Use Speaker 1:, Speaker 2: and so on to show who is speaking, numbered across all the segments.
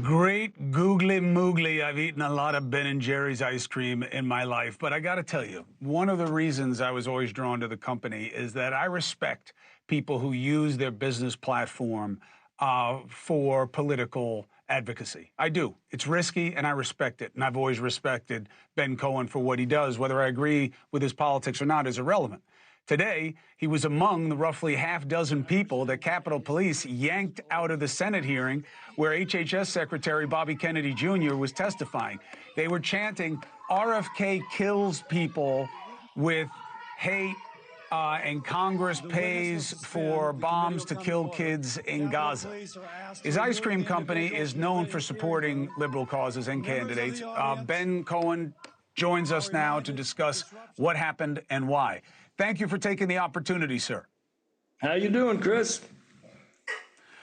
Speaker 1: Great googly moogly. I've eaten a lot of Ben and Jerry's ice cream in my life, but I got to tell you, one of the reasons I was always drawn to the company is that I respect people who use their business platform for political advocacy. I do. It's risky, and I respect it. And I've always respected Ben Cohen for what he does. Whether I agree with his politics or not is irrelevant. Today, he was among the roughly half dozen people that Capitol Police yanked out of the Senate hearing where HHS Secretary Bobby Kennedy Jr. was testifying. They were chanting, RFK kills people with hate, and Congress pays for bombs to kill kids in Gaza. His ice cream company is known for supporting liberal causes and candidates. Ben Cohen joins us now to discuss what happened and why. Thank you for taking the opportunity, sir.
Speaker 2: How you doing, Chris?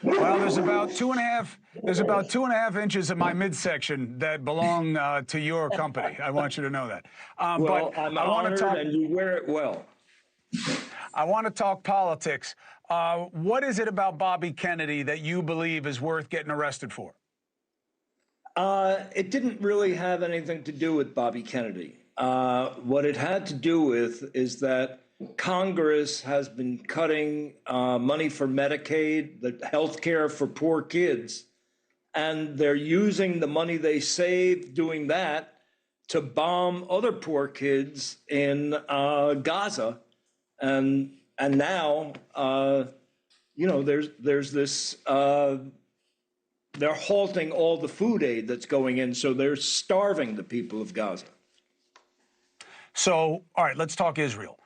Speaker 1: Well, there's about two and a half inches of my midsection that belong to your company. I want you to know that.
Speaker 2: Well, but I'm honored, and you wear it well.
Speaker 1: I want to talk politics. What is it about Bobby Kennedy that you believe is worth getting arrested for?
Speaker 2: It didn't really have anything to do with Bobby Kennedy. What it had to do with is that Congress has been cutting money for Medicaid, the health care for poor kids, and they're using the money they save doing that to bomb other poor kids in Gaza. And now, there's this, they're halting all the food aid that's going in, so they're starving the people of Gaza.
Speaker 1: So, all right, let's talk Israel.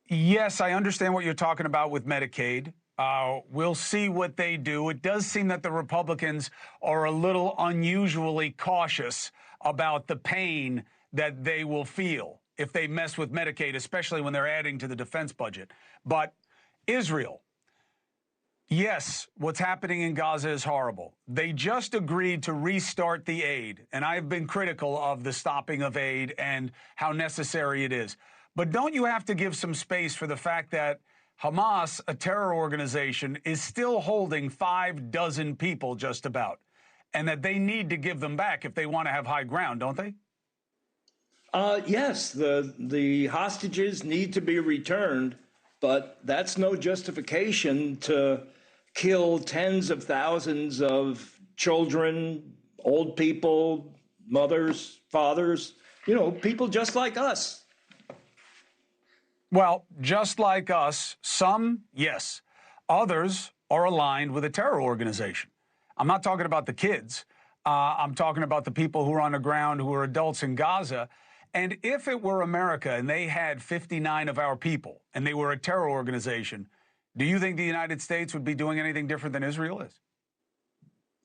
Speaker 1: Yes, I understand what you're talking about with Medicaid. We'll see what they do. It does seem that the Republicans are a little unusually cautious about the pain that they will feel if they mess with Medicaid, especially when they're adding to the defense budget. But Israel, yes, what's happening in Gaza is horrible. They just agreed to restart the aid, and I've been critical of the stopping of aid and how necessary it is. But don't you have to give some space for the fact that Hamas, a terror organization, is still holding 6 people just about, and that they need to give them back if they want to have high ground, don't they?
Speaker 2: Yes, the hostages need to be returned, but that's no justification to kill tens of thousands of children, old people, mothers, fathers, people just like us.
Speaker 1: Well, just like us, some, yes. Others are aligned with a terror organization. I'm not talking about the kids. I'm talking about the people who are on the ground, who are adults in Gaza. And if it were America and they had 59 of our people and they were a terror organization, do you think the United States would be doing anything different than Israel is?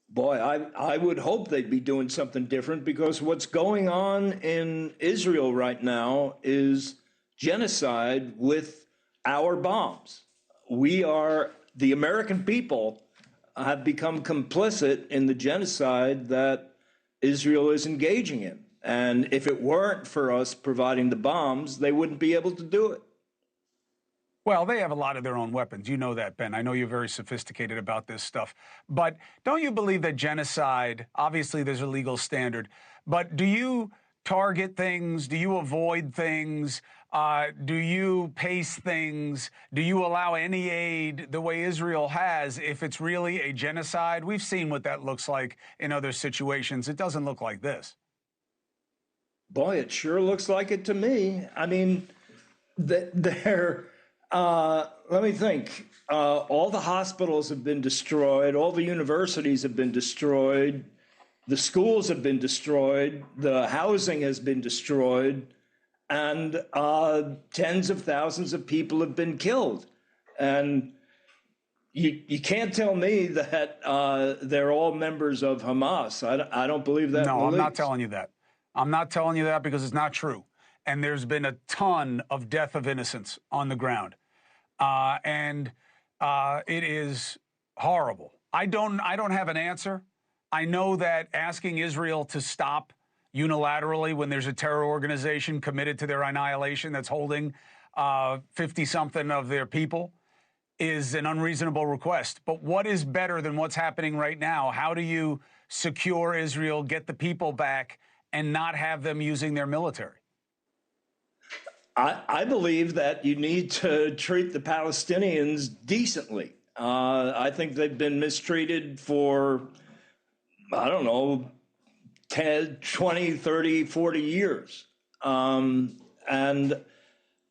Speaker 2: Boy, I would hope they'd be doing something different, because what's going on in Israel right now is genocide with our bombs. The American people have become complicit in the genocide that Israel is engaging in. And if it weren't for us providing the bombs, they wouldn't be able to do it.
Speaker 1: Well, they have a lot of their own weapons. You know that, Ben. I know you're very sophisticated about this stuff. But don't you believe that genocide, obviously there's a legal standard, but do you target things? Do you avoid things? Do you pace things? Do you allow any aid the way Israel has if it's really a genocide? We've seen what that looks like in other situations. It doesn't look like this.
Speaker 2: Boy, it sure looks like it to me. I mean, let me think. All the hospitals have been destroyed. All the universities have been destroyed. The schools have been destroyed. The housing has been destroyed. And tens of thousands of people have been killed. And you can't tell me that they're all members of Hamas. I don't believe that.
Speaker 1: No, I'm not telling you that. I'm not telling you that because it's not true. And there's been a ton of death of innocents on the ground. And it is horrible. I don't have an answer. I know that asking Israel to stop unilaterally when there's a terror organization committed to their annihilation that's holding 50-something of their people is an unreasonable request. But what is better than what's happening right now? How do you secure Israel, get the people back, and not have them using their military?
Speaker 2: I believe that you need to treat the Palestinians decently. I think they've been mistreated for, I don't know, 10, 20, 30, 40 years. And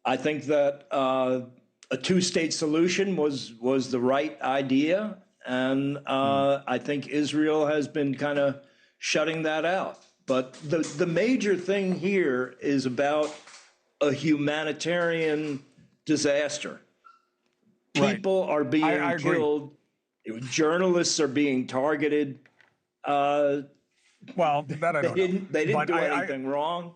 Speaker 2: I think that a two-state solution was the right idea. And I think Israel has been kind of shutting that out. But the major thing here is about a humanitarian disaster. People are being killed. Journalists are being targeted.
Speaker 1: Well, that I don't know.
Speaker 2: They didn't do anything wrong.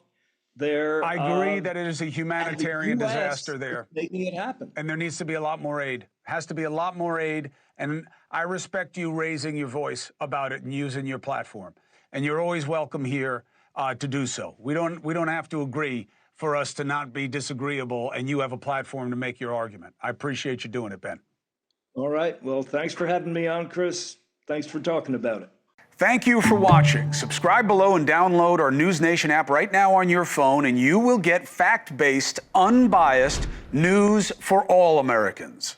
Speaker 1: I agree that it is a humanitarian disaster there.
Speaker 2: Making it happen.
Speaker 1: And there needs to be a lot more aid. Has to be a lot more aid. And I respect you raising your voice about it and using your platform. And you're always welcome here to do so. We don't have to agree for us to not be disagreeable, and you have a platform to make your argument. I appreciate you doing it, Ben.
Speaker 2: All right. Well, thanks for having me on, Chris. Thanks for talking about it.
Speaker 1: Thank you for watching. Subscribe below and download our NewsNation app right now on your phone, and you will get fact-based, unbiased news for all Americans.